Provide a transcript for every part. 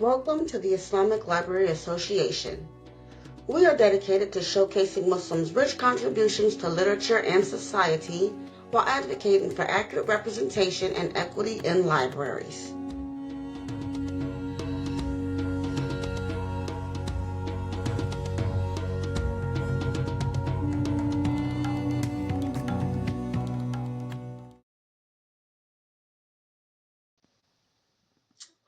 Welcome to the Islamic Library Association. We are dedicated to showcasing Muslims' rich contributions to literature and society while advocating for accurate representation and equity in libraries.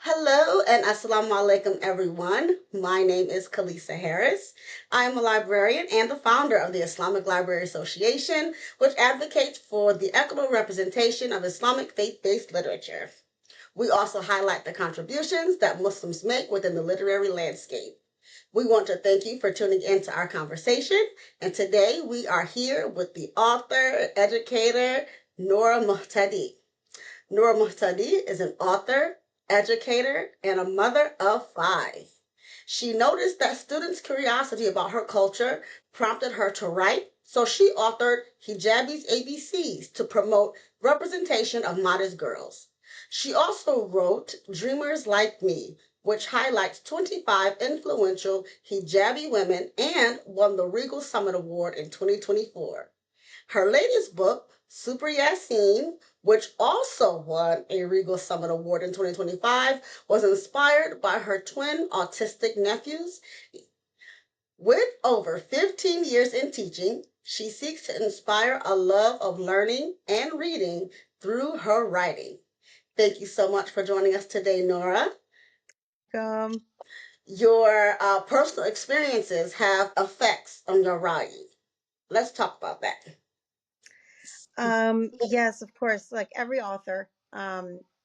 Hello and assalamu alaikum everyone. My name is Khalisah Harris. I am a librarian and the founder of the Islamic Library Association, which advocates for the equitable representation of Islamic faith-based literature. We also highlight the contributions that Muslims make within the literary landscape. We want to thank you for tuning into our conversation, and today we are here with the author, educator, Nora Mohtadi. Nora Mohtadi is an author, educator, and a mother of 5. She noticed that students' curiosity about her culture prompted her to write, so she authored Hijabi's ABCs to promote representation of modest girls. She also wrote Dreamers Like Me, which highlights 25 influential hijabi women and won the Regal Summit Award in 2024. Her latest book, Super Yasin, which also won a Regal Summit Award in 2025, was inspired by her twin autistic nephews. With over 15 years in teaching, she seeks to inspire a love of learning and reading through her writing. Thank you so much for joining us today, Nora. Your personal experiences have effects on your writing. Let's talk about that. Yes, of course. Like every author,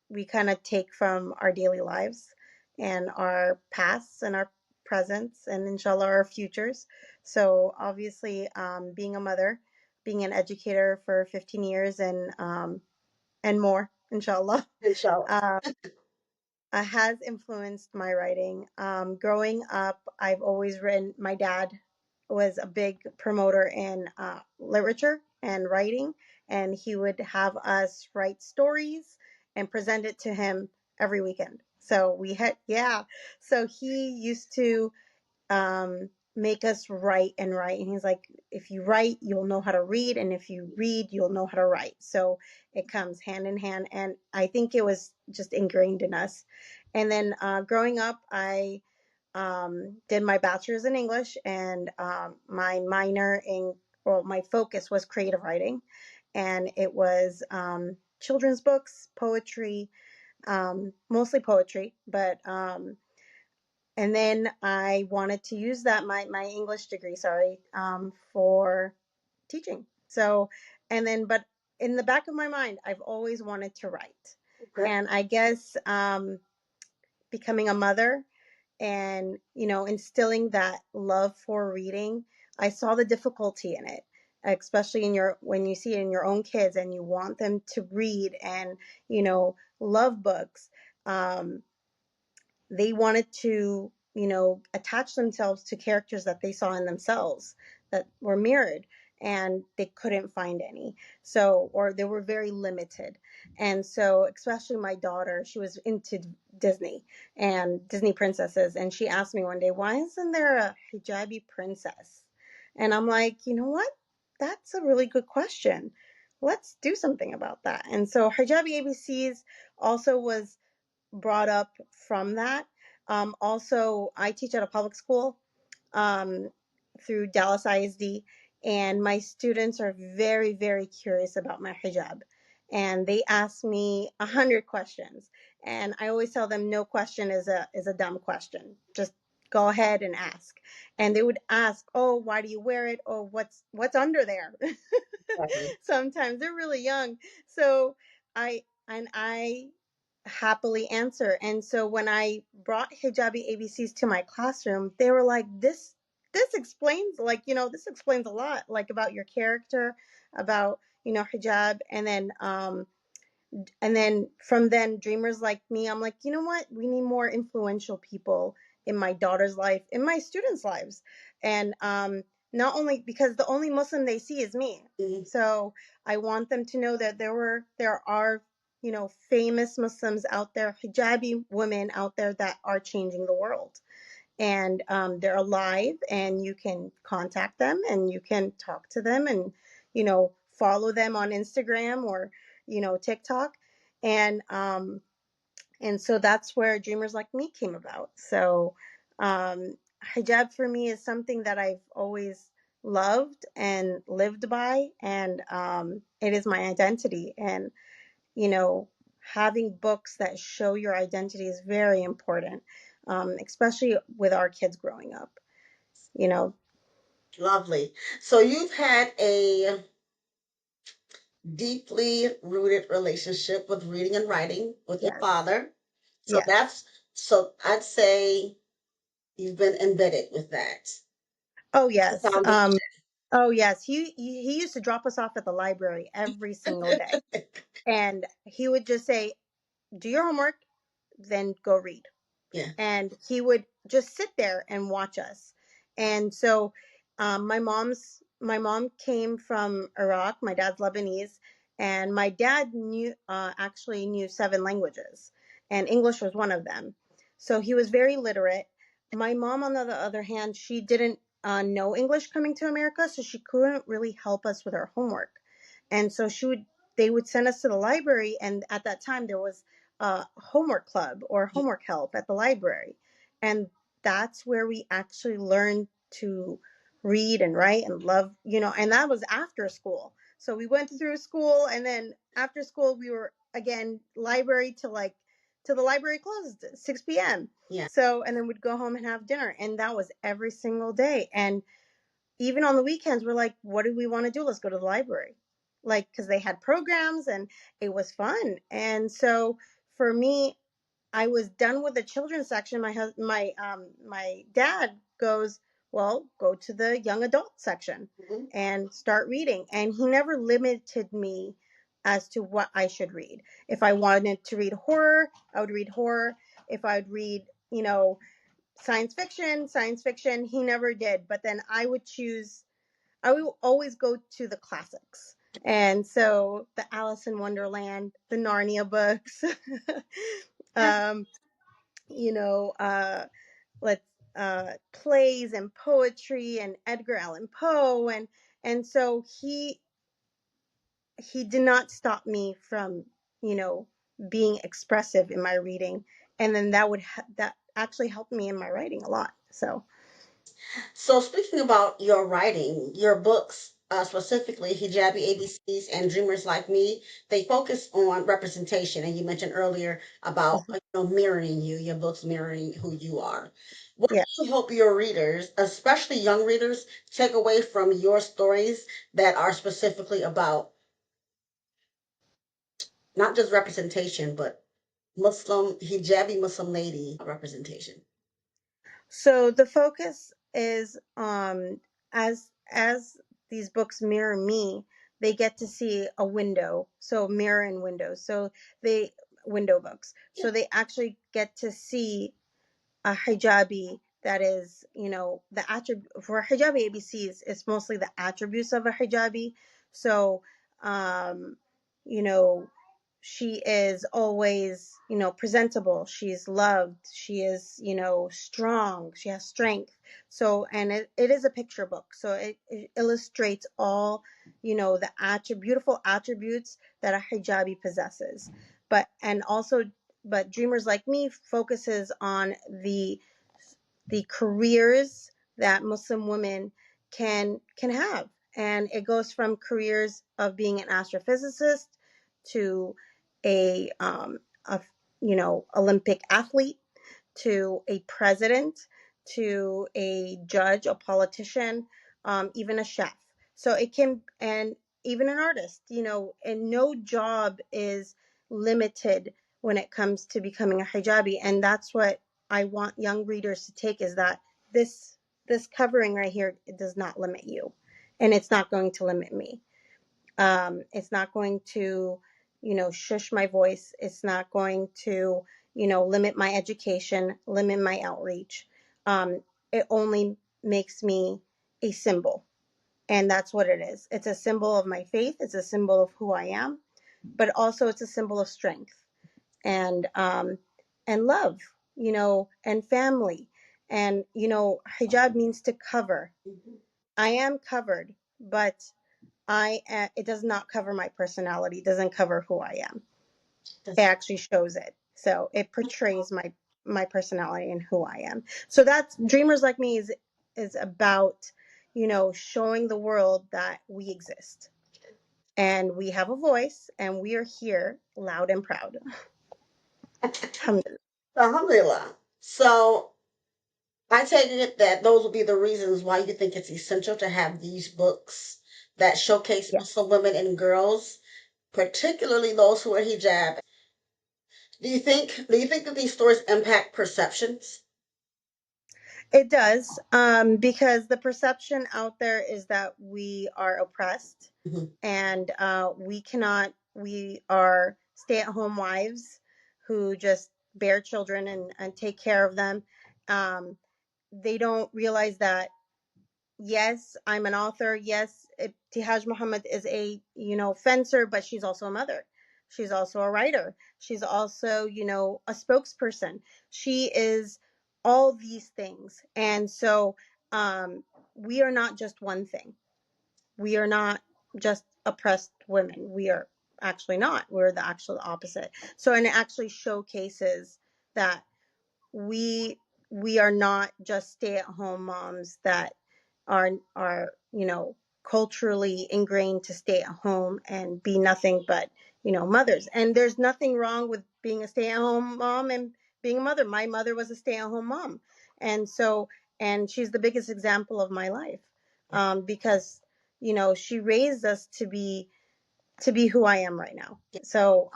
we kind of take from our daily lives and our pasts and our presents and inshallah our futures. So obviously, being a mother, being an educator for 15 years and more, inshallah, Inshallah. has influenced my writing. Growing up, I've always written. My dad was a big promoter in literature and writing, and he would have us write stories and present it to him every weekend. So we had, yeah. So he used to make us write and write. And he's like, if you write, you'll know how to read. And if you read, you'll know how to write. So it comes hand in hand. And I think it was just ingrained in us. And then growing up, I did my bachelor's in English and my minor in, well, my focus was creative writing. And it was children's books, poetry, mostly poetry, but and then I wanted to use that my English degree, sorry, for teaching. So, and then, but in the back of my mind, I've always wanted to write. Okay. And I guess becoming a mother and instilling that love for reading, I saw the difficulty in it, especially in your when you see it in your own kids and you want them to read and love books. They wanted to attach themselves to characters that they saw in themselves that were mirrored, and they couldn't find any, so, or they were very limited. And so especially my daughter, she was into Disney and Disney princesses, and she asked me one day, why isn't there a hijabi princess? And I'm like, you know what, that's a really good question. Let's do something about that. And so hijabi ABCs also was brought up from that. Also, I teach at a public school through Dallas ISD, and my students are very, very curious about my hijab. And they ask me 100 questions, and I always tell them no question is a dumb question. Just go ahead and ask. And they would ask, "Oh, why do you wear it? Oh, what's under there?" Sometimes they're really young, so I happily answer. And so when I brought hijabi ABCs to my classroom, they were like, this explains, like, this explains a lot, like, about your character, about hijab. And then from then, Dreamers Like Me, I'm like, you know what, we need more influential people in my daughter's life, in my students' lives. And not only because the only Muslim they see is me. Mm-hmm. So I want them to know that there are famous Muslims out there, hijabi women out there that are changing the world. And they're alive, and you can contact them and you can talk to them and, follow them on Instagram or, TikTok. And, and so that's where Dreamers Like Me came about. So hijab for me is something that I've always loved and lived by, and it is my identity. And having books that show your identity is very important, especially with our kids growing up. You know, Lovely. So you've had a deeply rooted relationship with reading and writing with your yes, father. So yes. I'd say you've been embedded with that. Oh The yes. foundation. Oh yes. He used to drop us off at the library every single day, and he would just say, "Do your homework, then go read." Yeah. And he would just sit there and watch us. And so, my mom came from Iraq. My dad's Lebanese, and my dad actually knew 7 languages, and English was one of them. So he was very literate. My mom, on the other hand, she didn't know English coming to America, so she couldn't really help us with our homework. And so they would send us to the library, and at that time there was homework club or homework help at the library. And that's where we actually learned to read and write and love, and that was after school. So we went through school, and then after school we were again library till the library closed at 6 p.m. Yeah. So, and then we'd go home and have dinner, and that was every single day. And even on the weekends, we're like, what do we want to do? Let's go to the library. Like, because they had programs and it was fun. And so for me, I was done with the children's section. My dad goes, well, go to the young adult section Mhm. and start reading. And he never limited me as to what I should read. If I wanted to read horror, I would read horror. If I'd read, science fiction, he never did. But then I would always go to the classics. And so the Alice in Wonderland, the Narnia books, um, you know, uh, let's plays and poetry and Edgar Allan Poe, and so he did not stop me from, you know, being expressive in my reading, and then that actually helped me in my writing a lot. So So speaking about your writing, your books, specifically Hijabi ABCs and Dreamers Like Me, they focus on representation. And you mentioned earlier about mirroring you, your books mirroring who you are. What yeah. do you hope your readers, especially young readers, take away from your stories that are specifically about not just representation, but Muslim, hijabi Muslim lady representation? So the focus is as these books mirror me, they get to see a window. So mirror and window. So they window books. Yeah. So they actually get to see a hijabi that is, the attribute for hijabi ABCs, it's mostly the attributes of a hijabi. So, um, you know, she is always, presentable. She's loved. She is, strong. She has strength. So, and it is a picture book. So it illustrates all, beautiful attributes that a hijabi possesses. But Dreamers Like Me focuses on the careers that Muslim women can have, and it goes from careers of being an astrophysicist to a Olympic athlete to a president to a judge, a politician, even a chef. So it can, and even an artist, and no job is limited when it comes to becoming a hijabi. And that's what I want young readers to take, is that this this covering right here, it does not limit you, and it's not going to limit me. It's not going to, shush my voice. It's not going to, limit my education, limit my outreach. It only makes me a symbol. And that's what it is. It's a symbol of my faith. It's a symbol of who I am. but also it's a symbol of strength and love, and family. And hijab means to cover. Mhm. I am covered, but it does not cover my personality. It doesn't cover who I am. It That's actually shows it. So it portrays my personality and who I am. So that's Dreamers Like Me is about, showing the world that we exist and we have a voice and we are here loud and proud. Alhamdulillah. Alhamdulillah. So I take it that those will be the reasons why you think it's essential to have these books that showcase Yeah. Muslim women and girls, particularly those who are hijab. Do you think that these stories impact perceptions? It does, because the perception out there is that we are oppressed Mhm. and we are stay at home wives who just bear children and take care of them. Um, they don't realize that, yes, I'm an author. Yes, Tihaj Muhammad is a, fencer, but she's also a mother. She's also a writer. She's also, a spokesperson. She is all these things. And so we are not just one thing. We are not just oppressed women. We are actually not. We're the actual opposite. So, and it actually showcases that we we are not just stay-at-home moms that are culturally ingrained to stay at home and be nothing but mothers. And there's nothing wrong with being a stay-at-home mom and being a mother. My mother was a stay-at-home mom, and so and she's the biggest example of my life, because she raised us to be who I am right now. So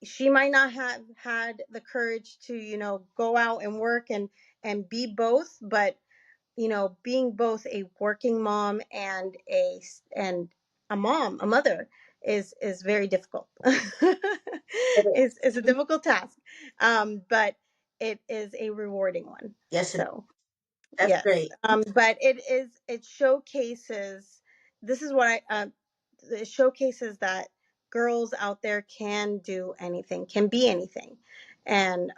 she might not have had the courage to go out and work and be both, but being both a working mom and a mother is very difficult. It is. Is a difficult task, but it is a rewarding one. Yes, it is. So That's yes, great. but it showcases, this is what it showcases that girls out there can do anything, can be anything. And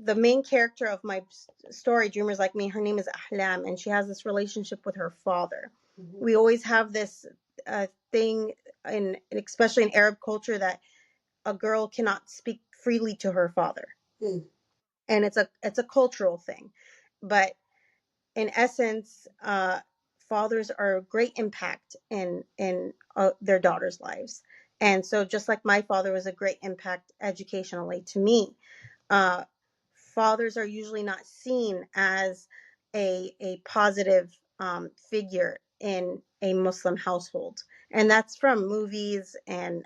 the main character of my story, Dreamers Like Me, her name is Ahlam, and she has this relationship with her father. Mhm. We always have this thing, especially in Arab culture, that a girl cannot speak freely to her father, Mm. and it's a cultural thing. But in essence, fathers are a great impact in their daughters' lives. And so, just like my father was a great impact educationally to me, uh, fathers are usually not seen as a positive figure in a Muslim household, and that's from movies and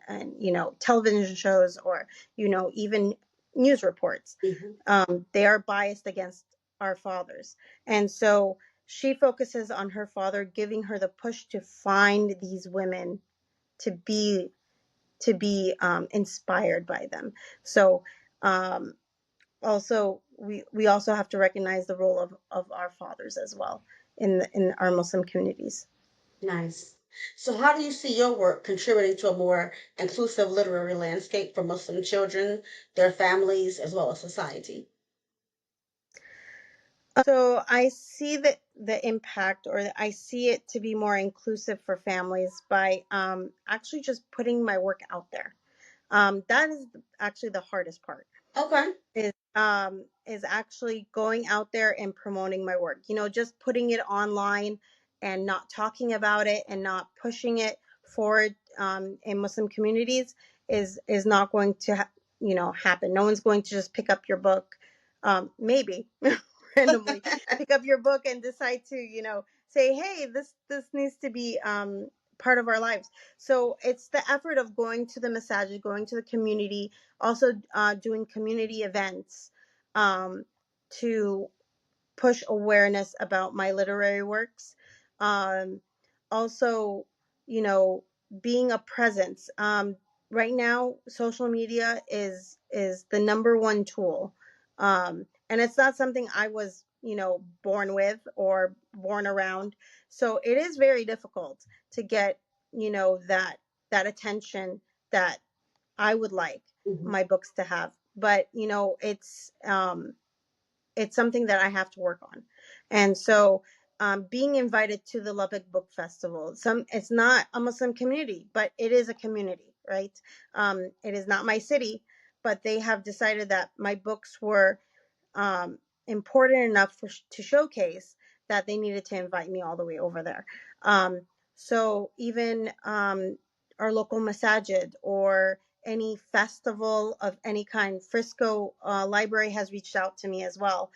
television shows, or even news reports. Mhm. They are biased against our fathers. And so she focuses on her father giving her the push to find these women, to be inspired by them. So um, also we also have to recognize the role of our fathers as well in our Muslim communities. Nice. So, how do you see your work contributing to a more inclusive literary landscape for Muslim children, their families, as well as society? So I see the impact, or I see it to be more inclusive for families by actually just putting my work out there. That is actually the hardest part, Okay. is actually going out there and promoting my work. Just putting it online and not talking about it and not pushing it forward in Muslim communities is not going to happen. No one's going to just pick up your book, maybe randomly pick up your book and decide to say, hey, this needs to be part of our lives. So it's the effort of going to the masajid, going to the community, also doing community events, to push awareness about my literary works. Um, Also, you know, being a presence. Right now, social media is the number one tool, and it's not something I was, born with or born around. So it is very difficult to get, that attention that I would like my books to have. But it's something that I have to work on. And so being invited to the Lubbock Book Festival, it's not a Muslim community, but it is a community, right? It is not my city, but they have decided that my books were um, important enough to showcase that they needed to invite me all the way over there. So even our local masajid or any festival of any kind, Frisco Library has reached out to me as well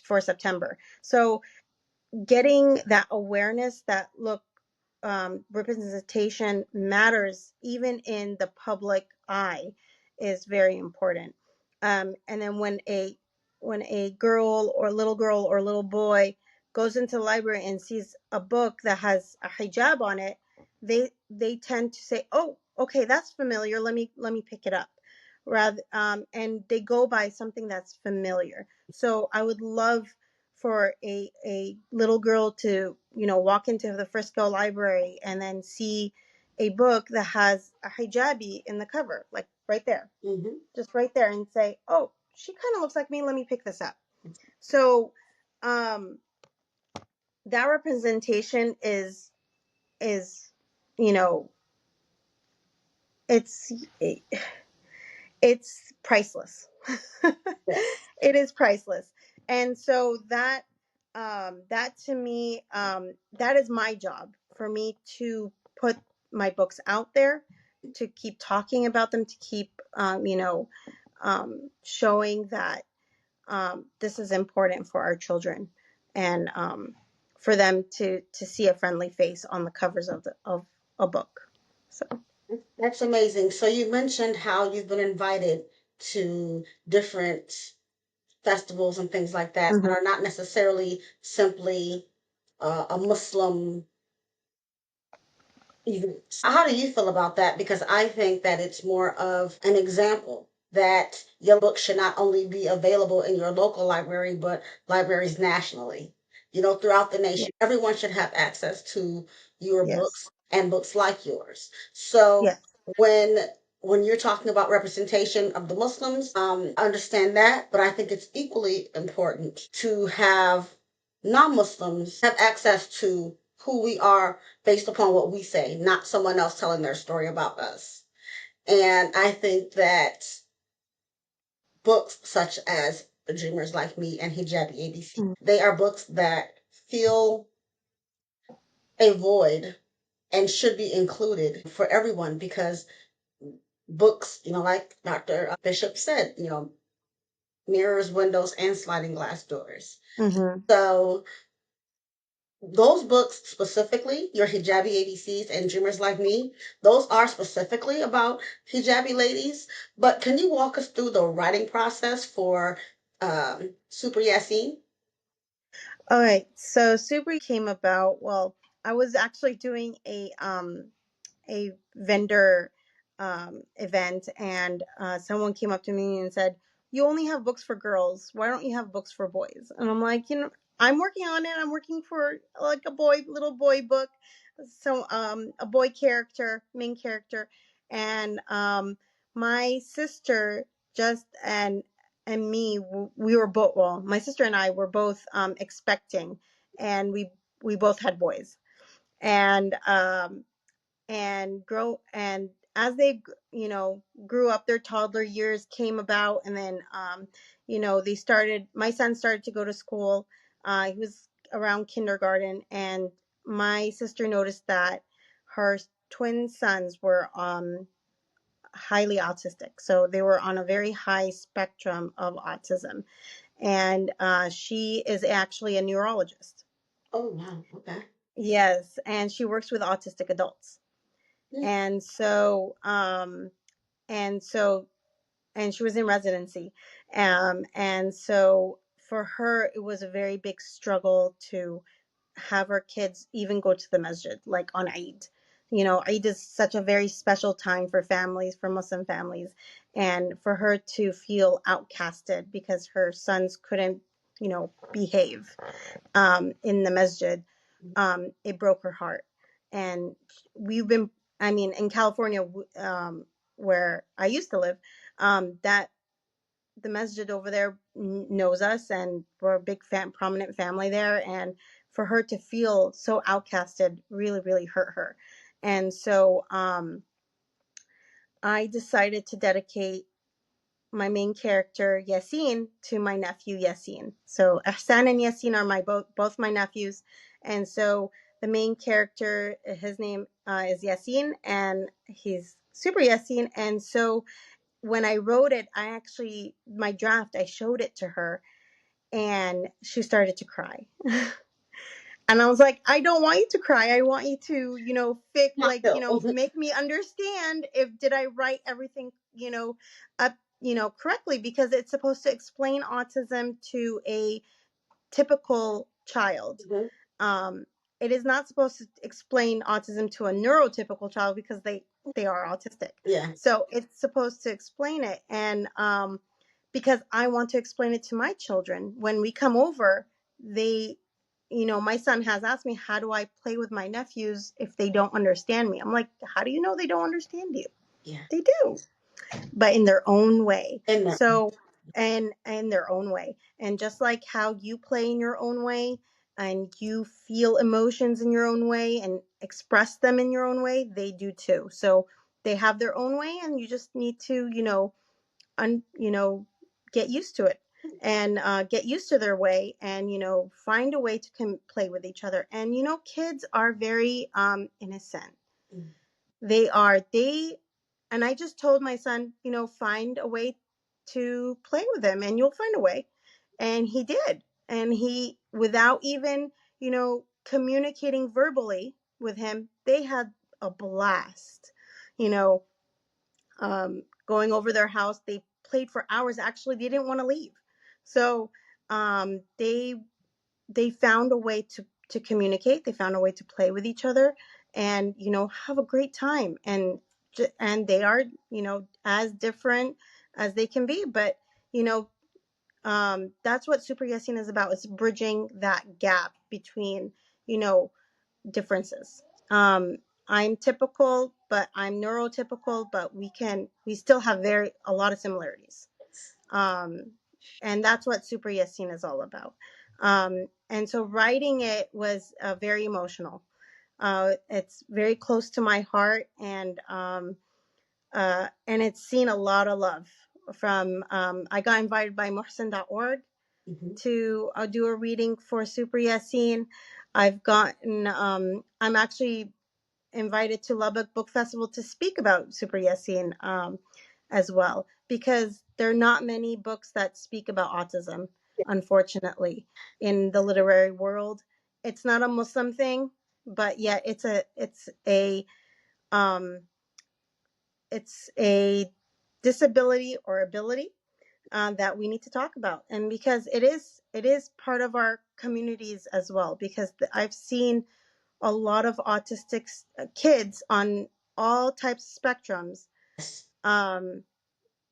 for September. So getting that awareness that, look, representation matters even in the public eye is very important. And then when a girl or little boy goes into the library and sees a book that has a hijab on it, they tend to say, "Oh, okay, that's familiar. Let me pick it up." Rather, and they go by something that's familiar. So I would love for a little girl to walk into the Frisco Library and then see a book that has a hijabi in the cover, like right there, just right there, and say, "Oh, she kind of looks like me. Let me pick this up." So that representation is you know it's it's priceless. It is priceless. And so that to me, that is my job, for me to put my books out there, to keep talking about them, to keep showing that this is important for our children, and for them to see a friendly face on the covers of a book. So That's amazing. So you mentioned how you've been invited to different festivals and things like that that mhm, are not necessarily simply a Muslim event. How do you feel about that? Because I think that it's more of an example that your book should not only be available in your local library, but libraries nationally. Throughout the yeah, nation, everyone should have access to your yes, books and books like yours. So yes, when when you're talking about representation of the Muslims, understand that, but I think it's equally important to have non-Muslims have access to who we are based upon what we say, not someone else telling their story about us. And I think that books such as Dreamers Like Me and Hijabi ABC, mm, they are books that fill a void and should be included for everyone because books, like Dr. Bishop said, mirrors, windows, and sliding glass doors. mhm. So those books specifically, your hijabi ABCs and Dreamers Like Me, those are specifically about hijabi ladies. But can you walk us through the writing process for Super Yasin? All right. So Super came about. Well, I was actually doing a vendor event, and someone came up to me and said, "You only have books for girls. Why don't you have books for boys?" And I'm like, I'm working on it. I'm working for like a little boy book, so a boy character, main character, and my sister just and me, we were both, well, my sister and I were both expecting, and we both had boys, and as they grew up, their toddler years came about, and then my son started to go to school. He was around kindergarten, and my sister noticed that her twin sons were highly autistic, so they were on a very high spectrum of autism, and she is actually a neurologist. Oh, wow. Okay. Yes, and she works with autistic adults. Mm. And so and so and she was in residency, and so for her it was a very big struggle to have her kids even go to the masjid, like on Eid. Eid is such a very special time for families, for Muslim families, and for her to feel outcasted because her sons couldn't behave in the masjid, it broke her heart. And we've been I mean, in California, where I used to live, that the masjid over there knows us, and we're a big prominent family there. And for her to feel so outcasted really, really hurt her. And so I decided to dedicate my main character Yasin to my nephew Yasin. So Ahsan and Yasin are my both my nephews, and so the main character, his name is Yasin, and he's super Yasin. And so when I wrote it, I actually my draft I showed it to her, and she started to cry. And I was like, I don't want you to cry. I want you to, Not feel. make me understand if did I write everything, up, correctly, because it's supposed to explain autism to a typical child. Mhm. Um, it is not supposed to explain autism to a neurotypical child because they are autistic. Yeah. So it's supposed to explain it, and because I want to explain it to my children when we come over. They, my son has asked me, how do I play with my nephews if they don't understand me? I'm like, how do you know they don't understand you? Yeah. They do, but in their own way. And that. So, and in their own way. And just like how you play in your own way and you feel emotions in your own way and express them in your own way, they do too. So they have their own way, and you just need to, un, you know, get used to it, and get used to their way, and find a way to play with each other. And kids are very innocent. Mm. They and I just told my son, find a way to play with him and you'll find a way. And he did. And he, without even, communicating verbally with him, they had a blast. You know, Going over their house, they played for hours. Actually, they didn't want to leave. So they found a way to communicate. They found a way to play with each other, and have a great time. And they are, as different as they can be, but you know that's what Super Yasin is about. It's bridging that gap between you know differences. I'm typical, but I'm neurotypical, but we still have a lot of similarities. um, and that's what Super Yasin is all about. And so writing it was very emotional. It's very close to my heart, and it's seen a lot of love from. I got invited by Mohsen.org Mhm. to do a reading for Super Yasin. I've gotten. I'm actually invited to Lubbock Book Festival to speak about Super Yasin, as well, because there are not many books that speak about autism, unfortunately, in the literary world. It's not a Muslim thing, but yet um, it's a disability or ability that we need to talk about, and because it is part of our communities as well. Because I've seen a lot of autistic kids on all types of spectrums Yes. um,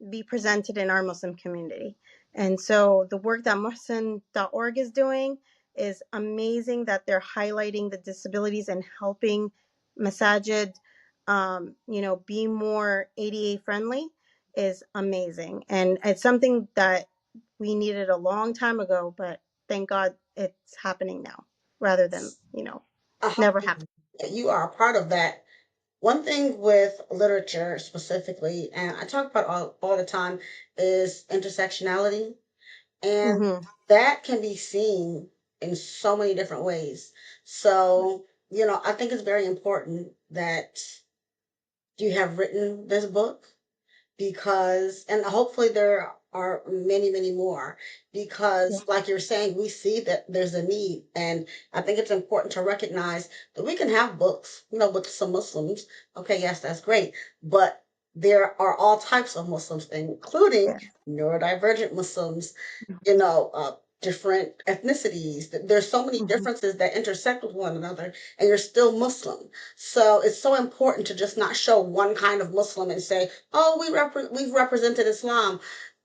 be presented in our Muslim community. And so the work that Mohsen.org is doing is amazing, that they're highlighting the disabilities and helping Masajid, be more ADA friendly, is amazing. And it's something that we needed a long time ago, but thank God it's happening now rather than, never happen. You are a part of that. One thing with literature specifically, and I talk about all the time, is intersectionality. And Mm-hmm. that can be seen in so many different ways. So, I think it's very important that you have written this book, because, and hopefully there are many, many more, Yeah. because like you're saying, we see that there's a need. And I think it's important to recognize that we can have books, with some Muslims. Okay, yes, that's great. But there are all types of Muslims, including Yeah. neurodivergent Muslims, different ethnicities. There's so many Mm-hmm. differences that intersect with one another, and you're still Muslim. So it's so important to just not show one kind of Muslim and say, "Oh, we've represented Islam."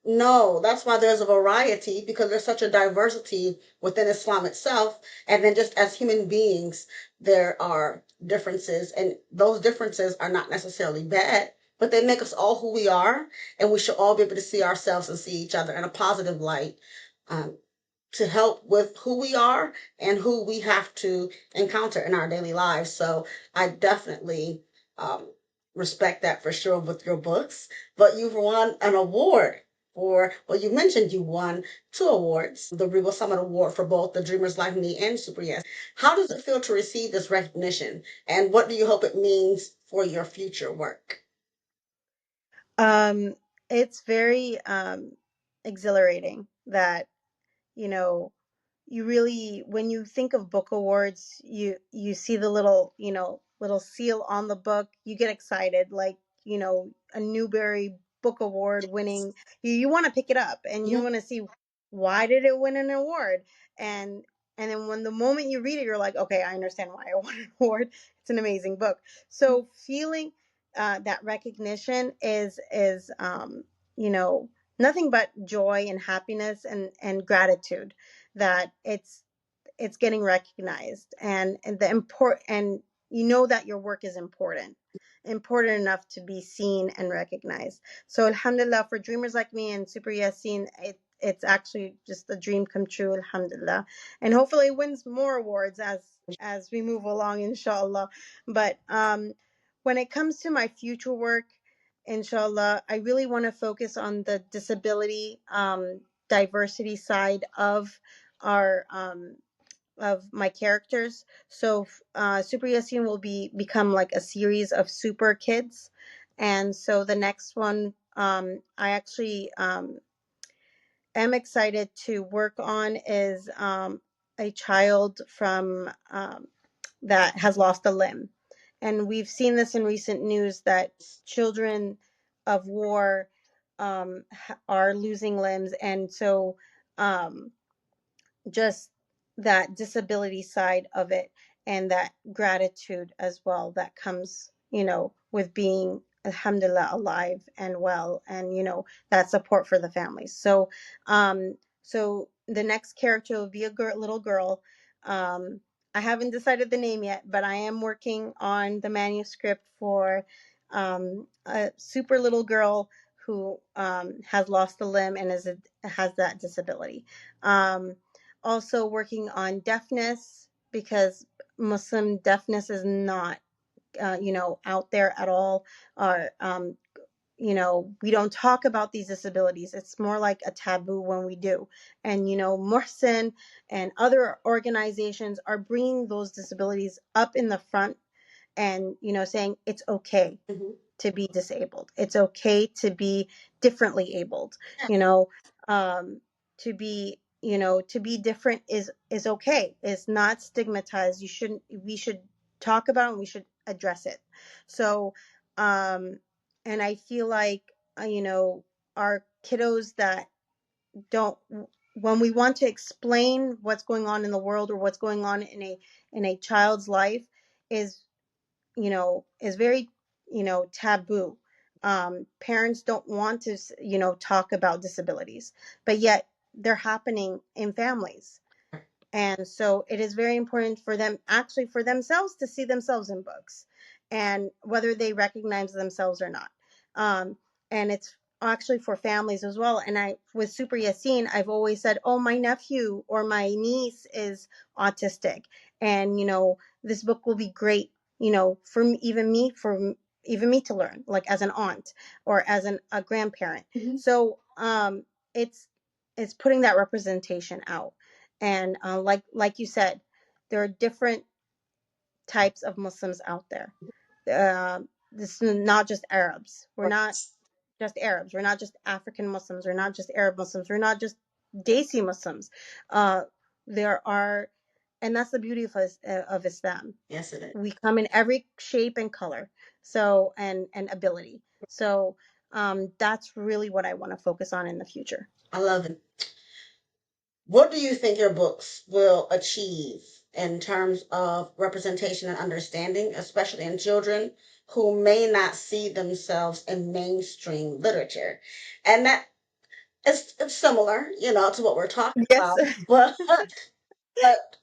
No, that's why there's a variety, because there's such a diversity within Islam itself. And then just as human beings, there are differences, and those differences are not necessarily bad, but they make us all who we are, and we should all be able to see ourselves and see each other in a positive light. Um, to help with who we are and who we have to encounter in our daily lives. So I definitely respect that for sure with your books. But you've won an award for, well, you mentioned you won two awards, the Regal Summit Award for both The Dreamers Like Me and Super Yes. How does it feel to receive this recognition? And what do you hope it means for your future work? Um, it's very exhilarating that, you know, you really, when you think of book awards, you see the little, little seal on the book, you get excited, like, a Newbery Book Award winning. You want to pick it up and you want to see why did it win an award. And and then when the moment you read it, you're like, okay, I understand why I won an award. It's an amazing book. So feeling that recognition is you know nothing but joy and happiness and gratitude that it's getting recognized, and the import, and that your work is important enough to be seen and recognized. So alhamdulillah, for Dreamers Like Me and Super Yasin, it's actually just a dream come true, alhamdulillah. And hopefully it wins more awards as we move along, inshallah. But when it comes to my future work, inshallah, I really want to focus on the disability, diversity side our of my characters. So Super Yasin will become like a series of super kids, and so the next one, I actually am excited to work on is a child from that has lost a limb, and we've seen this in recent news that children of war are losing limbs, and so um, just that disability side of it, and that gratitude as well that comes, with being, alhamdulillah, alive and well, and that support for the families. So the next character will be a little girl. I haven't decided the name yet, but I am working on the manuscript for a super little girl who has lost a limb and has that disability. Also working on deafness, because Muslim deafness is not, out there at all. Or, we don't talk about these disabilities. It's more like a taboo when we do. And, Mohsen and other organizations are bringing those disabilities up in the front, and, saying it's okay to be disabled. It's okay to be differently abled. You know, to be different is okay. It's not stigmatized. We should talk about it, and we should address it. So, and I feel like, our kiddos that don't, when we want to explain what's going on in the world, or what's going on in a child's life, is is very, taboo. Parents don't want to, talk about disabilities, but yet they're happening in families. And so it is very important for them, actually, for themselves to see themselves in books, and whether they recognize themselves or not. Um, and it's actually for families as well. And with Super Yasin, I've always said, oh, my nephew or my niece is autistic. And, this book will be great, even me to learn, like as an aunt or as a grandparent. So it's putting that representation out. And like you said, there are different types of Muslims out there. This is not just Arabs. We're not just Arabs. We're not just African Muslims. We're not just Arab Muslims. We're not just Desi Muslims. Uh, there are, and that's the beauty of Islam. Yes, it is. We come in every shape and color, so and ability. So that's really what I want to focus on in the future. I love it. What do you think your books will achieve in terms of representation and understanding, especially in children who may not see themselves in mainstream literature? And that it's similar, to what we're talking Yes. about, but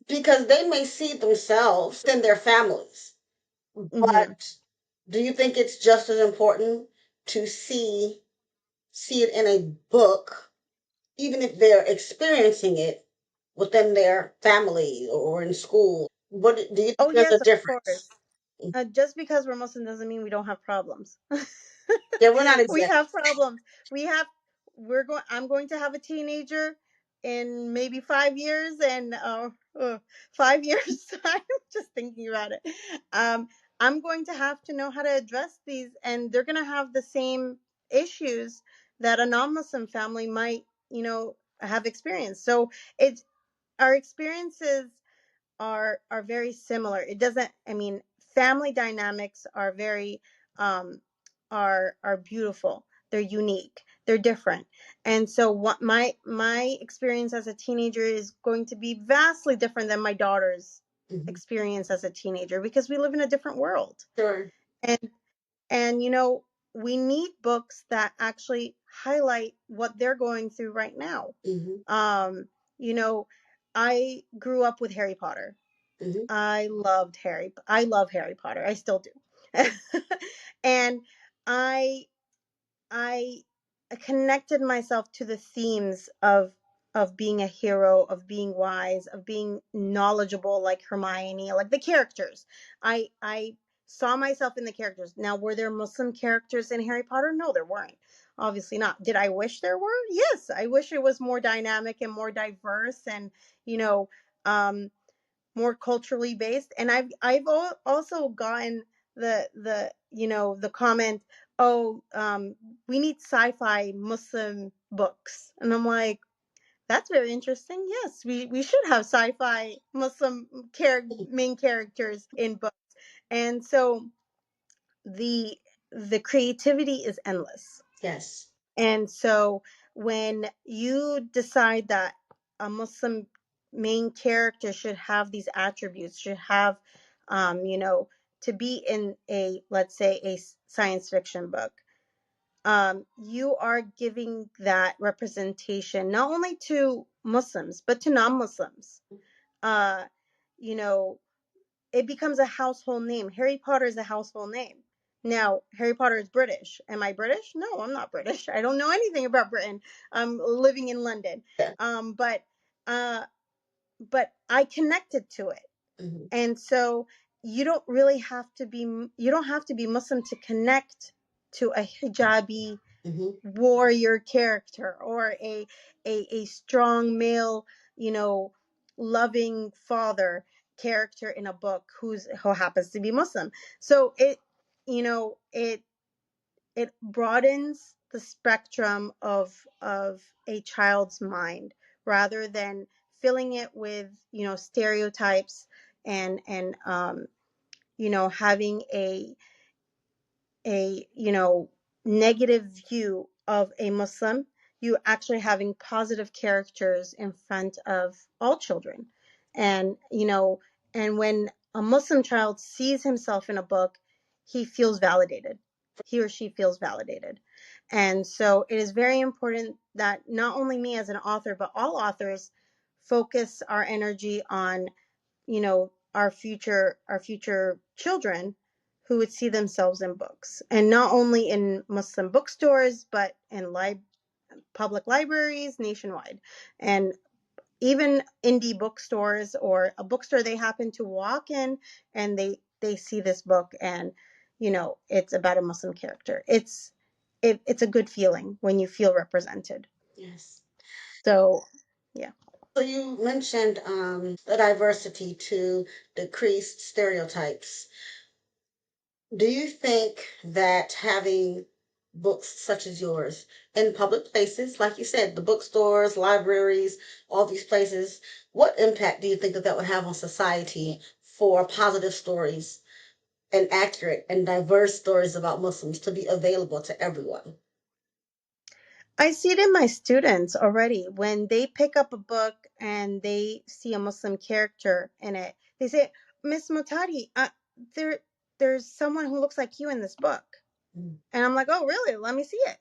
because they may see themselves within their families, Hmm. but do you think it's just as important to see it in a book, even if they're experiencing it within their family or in school? What do you think Oh there's a yes, of difference? course. Just because we're Muslim doesn't mean we don't have problems. Yeah, we're not We exempt. have problems. We have. I'm going to have a teenager in maybe 5 years, and 5 years time. Just thinking about it. Um, I'm going to have to know how to address these, and they're going to have the same issues that a non-Muslim family might, have experienced. So it's our experiences are very similar. It doesn't, I mean, family dynamics are very are beautiful. They're unique. They're different. And so what my experience as a teenager is going to be vastly different than my daughter's Mhm. experience as a teenager because we live in a different world. Sure. And we need books that actually highlight what they're going through right now. Hmm. Um you know I grew up with Harry Potter. Hmm. I love Harry Potter. I still do. And I I connected myself to the themes of being a hero, of being wise, of being knowledgeable like Hermione, like the characters. I saw myself in the characters. Now, were there Muslim characters in Harry Potter? No, there weren't. Obviously not. Did I wish there were? Yes, I wish it was more dynamic and more diverse and, you know, um more culturally based. And also gotten the comment, oh, we need sci-fi Muslim books. And I'm like, that's very interesting. Yes, we should have sci-fi Muslim main characters in books. And so the the creativity is endless. Yes. And so when you decide that a Muslim main character should have these attributes, should have, to be in a, let's say, science fiction book, you are giving that representation not only to Muslims, but to non Muslims. Uh, you know, it becomes a household name. Harry Potter is a household name. Now, Harry Potter is British. Am I British? No, I'm not British. I don't know anything about Britain. I'm living in London. Yeah. Um, but uh, but I connected to it. Hmm. And so you don't really have to be you don't have to be Muslim to connect to a hijabi Hmm. warrior character or a strong male, you know, loving father character in a book who happens to be Muslim. So it broadens the spectrum of a child's mind rather than filling it with, stereotypes and having a negative view of a Muslim. You actually having positive characters in front of all children. And when a Muslim child sees himself in a book, he feels validated. He or she feels validated. And so it is very important that not only me as an author, but all authors focus our energy on, our future children who would see themselves in books, and not only in Muslim bookstores but in public libraries nationwide, and even indie bookstores or a bookstore they happen to walk in, and they see this book, and it's about a Muslim character. It's a good feeling when you feel represented. Yes. So yeah. So you mentioned the diversity to decrease stereotypes. Do you think that having books such as yours in public places, like you said, the bookstores, libraries, all these places, what impact do you think that would have on society for positive stories and accurate and diverse stories about Muslims to be available to everyone? I see it in my students already. When they pick up a book and they see a Muslim character in it, they say, Miss Motadi, there, there's someone who looks like you in this book. Mm. And I'm like, oh, really? Let me see it.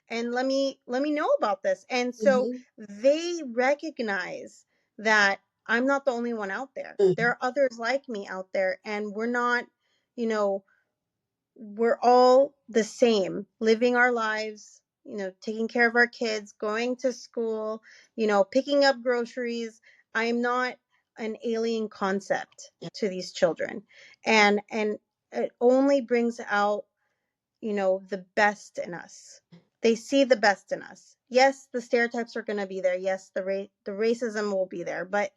and let me know about this. And so Mm-hmm. they recognize that I'm not the only one out there. There Mm-hmm. are others like me out there, and we're not, you know, we're all the same, living our lives, taking care of our kids, going to school, picking up groceries. I am not an alien concept Yeah. to these children. And it only brings out, the best in us. They see the best in us. Yes, the stereotypes are going to be there. Yes, the racism will be there, but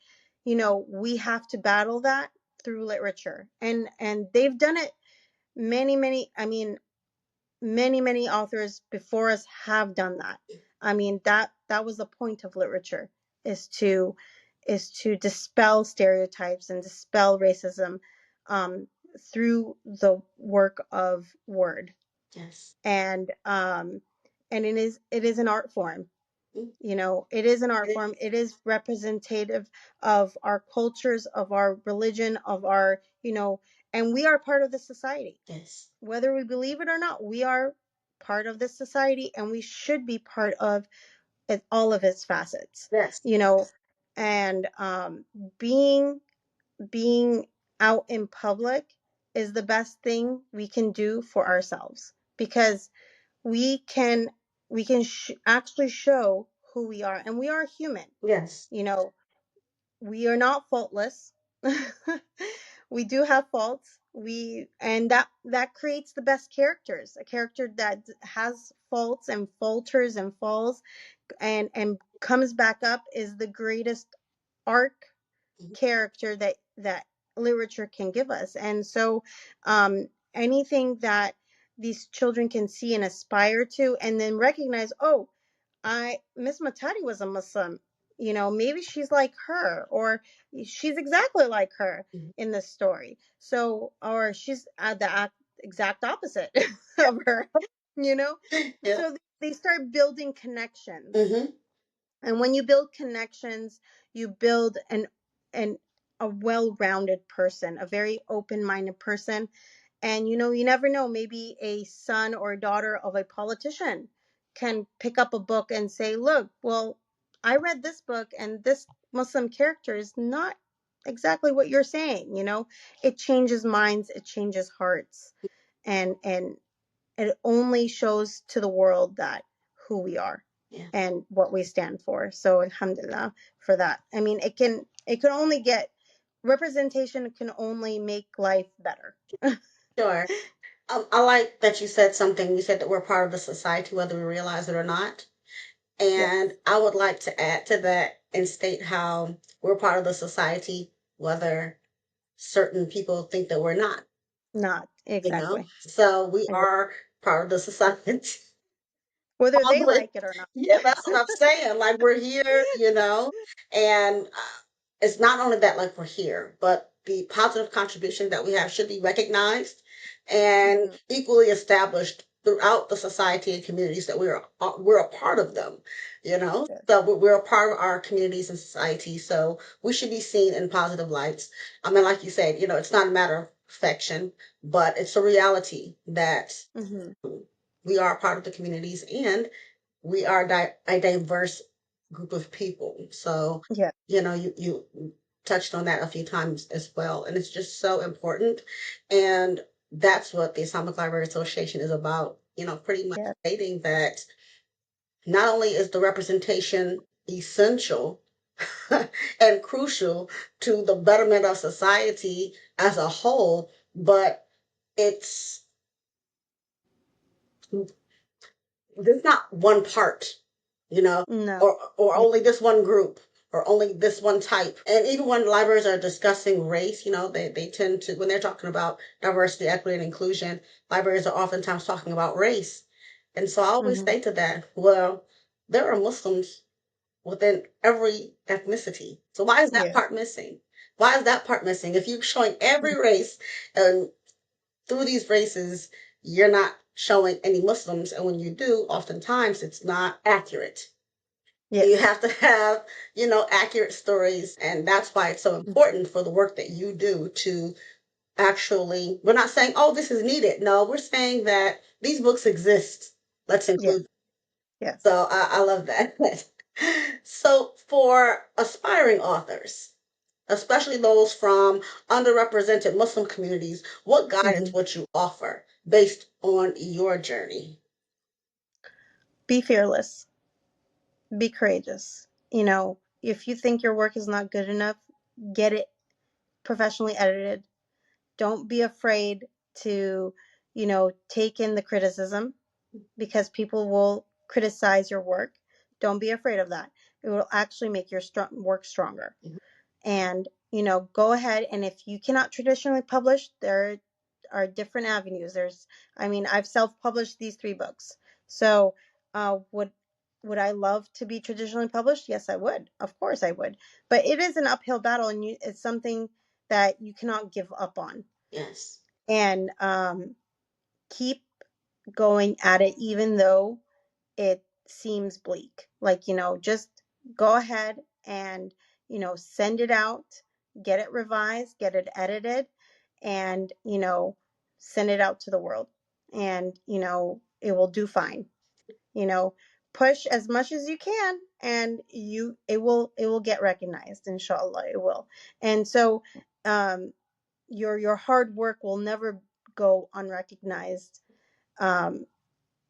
we have to battle that through literature. And they've done it. I mean, many authors before us have done that. I mean, that was the point of literature, is to dispel stereotypes and dispel racism, um, through the work of word. Yes. And it is an art form. Mm. It is an art It form. is. It is representative of our cultures, of our religion, of our, and we are part of the society. Yes. Whether we believe it or not, we are part of this society, and we should be part of it, all of its facets. Yes. you know and being being out in public is the best thing we can do for ourselves, because we can actually show who we are, and we are human. Yes. you know we are not faultless. We do have faults. And that creates the best characters. A character that has faults and falters and falls and comes back up is the greatest arc Mhm. character that literature can give us. And so, anything that these children can see and aspire to, and then recognize, oh, I Miss Matadi was a Muslim. Maybe she's like her, or she's exactly like her Mhm. in this story. So, or she's exact opposite Yeah. of her. You know, Yeah. so they start building connections, Mm-hmm. and when you build connections, you build an a well-rounded person, a very open-minded person. And you never know, maybe a son or a daughter of a politician can pick up a book and say, look, well, I read this book, and this Muslim character is not exactly what you're saying. It changes minds, it changes hearts, and it only shows to the world that who we are Yeah. and what we stand for. So alhamdulillah for that. I mean, it can only get representation, can only make life better. Sure. I like that you said something. You said that we're part of the society, whether we realize it or not. Yes. And I would like to add to that and state how we're part of the society, whether certain people think that we're not, Not exactly. So we Exactly. are part of the society. Whether they Probably. like it or Yeah, not. that's what I'm saying. Like we're here, and it's not only that, like we're here, but the positive contribution that we have should be recognized and Mhm. equally established throughout the society and communities that we're a part of them. You know, Yes. so we're a part of our communities and society. So we should be seen in positive lights. I mean, like you said, it's not a matter of perfection, but it's a reality that Mhm. we are a part of the communities and we are a diverse group of people. So, Yeah. you touched on that a few times as well. And it's just so important. And that's what the Islamic Library Association is about, pretty much Yeah. stating that not only is the representation essential and crucial to the betterment of society as a whole, but it's there's not one part, No. or Yeah. only this one group or only this one type. And even when libraries are discussing race, they tend to, when they're talking about diversity, equity, and inclusion, libraries are oftentimes talking about race. And so I always Mhm. say to that, well, there are Muslims within every ethnicity. So why is that Yeah. part missing? Why is that part missing? If you're showing every race and through these races, you're not showing any Muslims. And when you do, oftentimes it's not accurate. You Yes. have to have, accurate stories. And that's why it's so Mhm. important for the work that you do to actually, we're not saying, oh, this is needed. No, we're saying that these books exist. Let's Yeah. include them. Yes. So I love that. So for aspiring authors, especially those from underrepresented Muslim communities, what guidance Hmm. would you offer based on your journey? Be fearless. Be courageous. If you think your work is not good enough, get it professionally edited. Don't be afraid to, take in the criticism, because people will criticize your work. Don't be afraid of that. It will actually make your work stronger. And go ahead, and if you cannot traditionally publish, there are different avenues. I've self-published these 3 books. So would I love to be traditionally published? Yes, I would. Of course I would. But it is an uphill battle, and it's something that you cannot give up on. Yes. And keep going at it, even though it seems bleak. Like, just go ahead and, send it out, get it revised, get it edited, and, send it out to the world. And, it will do fine. You know, push as much as you can, and it will get recognized, inshallah it will. And so your hard work will never go unrecognized. um,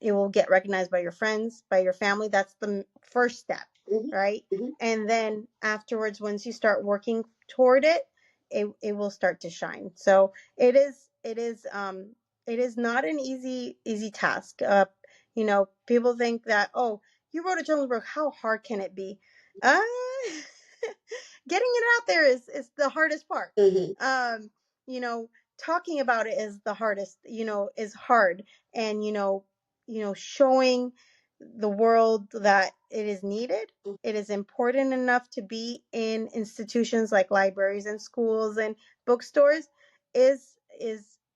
it will get recognized by your friends, by your family. That's the first step, Hmm. right? Hmm. And then afterwards, once you start working toward it, it will start to shine. So it is not an easy task. People think that, oh, you wrote a children's book, how hard can it be? uh Getting it out there is the hardest part. Hmm. um you know Talking about it is the hardest, is hard. And showing the world that it is needed, it is important enough to be in institutions like libraries and schools and bookstores, is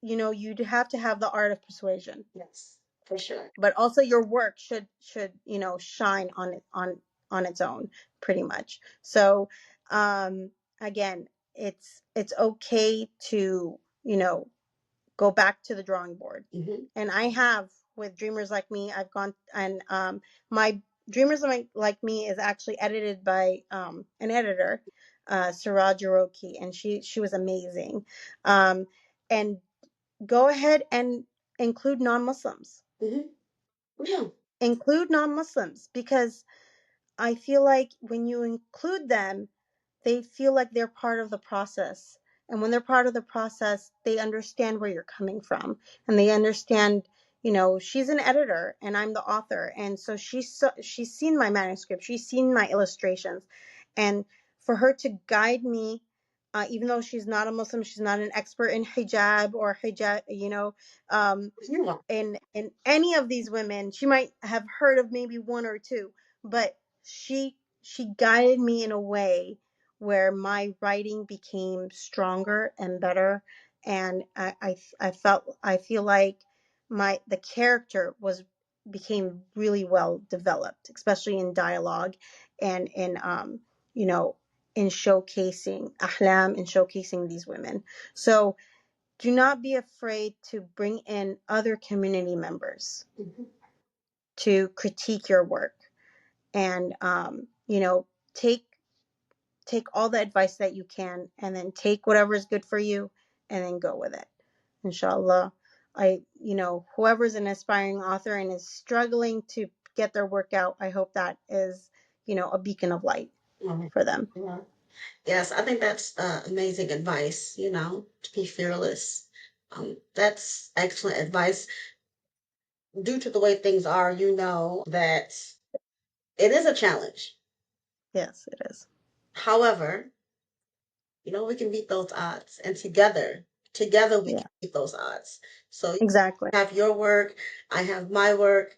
you'd have to have the art of persuasion. Yes, for sure. But also your work should shine on it, on its own, pretty much. So again, it's okay to go back to the drawing board. Hmm. And I have, with Dreamers Like Me, I've gone, and my Dreamers Like Me is actually edited by an editor, Sarah Jiroki, and she was amazing. And go ahead and include non-Muslims. Hmm. Yeah. Include non-Muslims, because I feel like when you include them, they feel like they're part of the process. And when they're part of the process, they understand where you're coming from. And they understand, she's an editor and I'm the author. And so she's seen my manuscript, she's seen my illustrations. And for her to guide me, even though she's not a Muslim, she's not an expert in hijab or hijab, Yeah. in any of these women. She might have heard of maybe one or two, but she guided me in a way where my writing became stronger and better. And I feel like the character became really well developed, especially in dialogue, and you know in showcasing Ahlam and showcasing these women. So do not be afraid to bring in other community members Hmm. to critique your work. And take take all the advice that you can, and then take whatever is good for you, and then go with it, inshallah. Whoever's an aspiring author and is struggling to get their work out, I hope that is a beacon of light for them. Yeah. Yes, I think that's amazing advice, to be fearless. That's excellent advice. Due to the way things are, you know that it is a challenge. Yes, it is. However, we can beat those odds, and together we Yeah, can beat those odds. So you exactly. have your work, I have my work,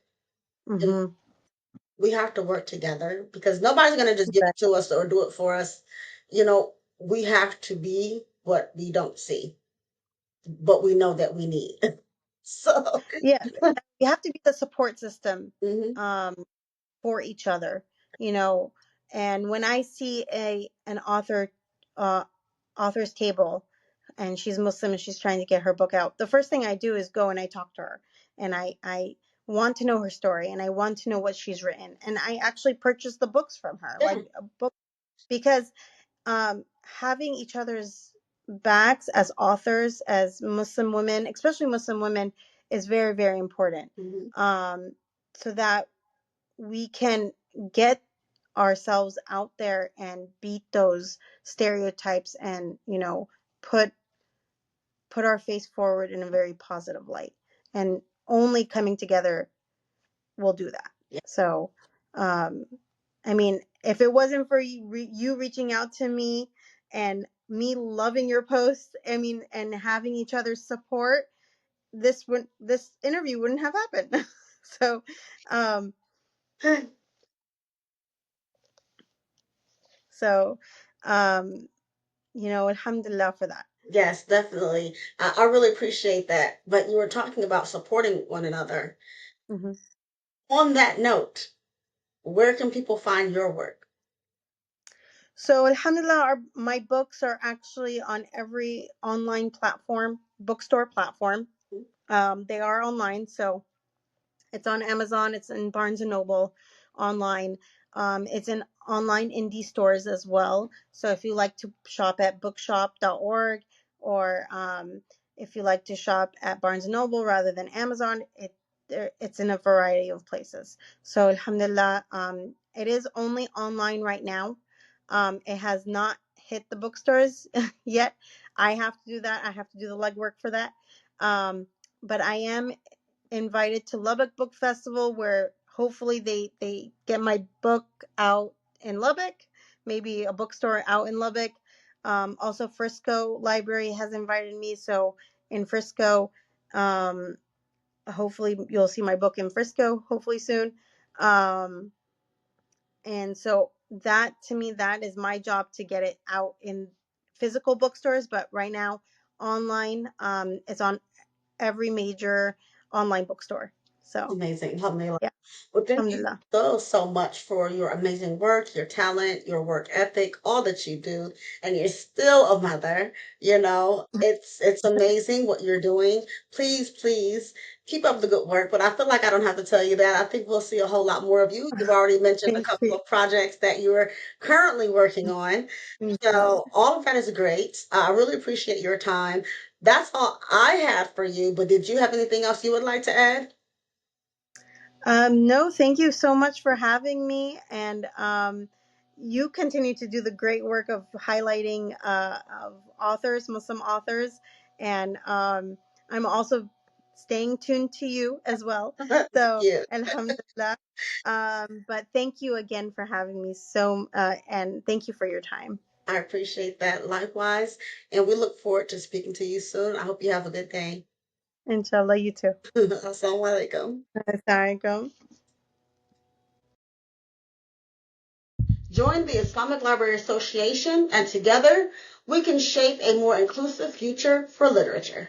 and Mm-hmm. we have to work together because nobody's going to just give it Exactly. to us or do it for us. We have to be what we don't see, but we know that we need. So, Yes, you have to be the support system mhm. um, for each other. you know and when I see an uh, author's table, and she's Muslim and she's trying to get her book out, the first thing I do is go and I talk to her, and I want to know her story and I want to know what she's written. And I actually purchased the books from her, Yeah. like a book, because having each other's backs as authors, as Muslim women, especially Muslim women, is very, very important. Mhm. So that we can get ourselves out there and beat those stereotypes and, put our face forward in a very positive light. And only coming together will do that. Yeah. So, I mean, if it wasn't for you reaching out to me and me loving your posts, I mean, and having each other's support, this interview wouldn't have happened. So, um, so, um, alhamdulillah for that. Yes, definitely. I really appreciate that. But you were talking about supporting one another. Hmm. On that note, where can people find your work? So, alhamdulillah, my books are actually on every online platform, bookstore platform. They are online, so it's on Amazon. It's in Barnes and Noble online. It's in online indie stores as well. So if you like to shop at bookshop.org, or if you like to shop at Barnes and Noble rather than Amazon, it's in a variety of places. So alhamdulillah, it is only online right now. It has not hit the bookstores yet. I have to do that. I have to do the legwork for that. But I am invited to Lubbock Book Festival, where hopefully they get my book out in Lubbock, maybe a bookstore out in Lubbock. Also, Frisco Library has invited me, so in Frisco, um, hopefully you'll see my book in Frisco hopefully soon. Um, and so that, to me, that is my job, to get it out in physical bookstores. But right now, online, it's on every major online bookstore. So Amazing. Alhamdulillah. yeah, Well, thank you alhamdulillah. so much for your amazing work, your talent, your work ethic, all that you do. And you're still a mother. It's amazing what you're doing. Please, please keep up the good work. But I feel like I don't have to tell you that. I think we'll see a whole lot more of you. You've already mentioned a Thank couple you. of projects that you're currently working on. Inshallah. So all of that is great. I really appreciate your time. That's all I have for you. But did you have anything else you would like to add? No, thank you so much for having me. And you continue to do the great work of highlighting of authors, Muslim authors. And I'm also staying tuned to you as well. Thank So, you. alhamdulillah. But thank you again for having me. And thank you for your time. I appreciate that likewise. And we look forward to speaking to you soon. I hope you have a good day. Inshallah, you too. Assalamu alaikum. Assalamualaikum. Join the Islamic Library Association, and together we can shape a more inclusive future for literature.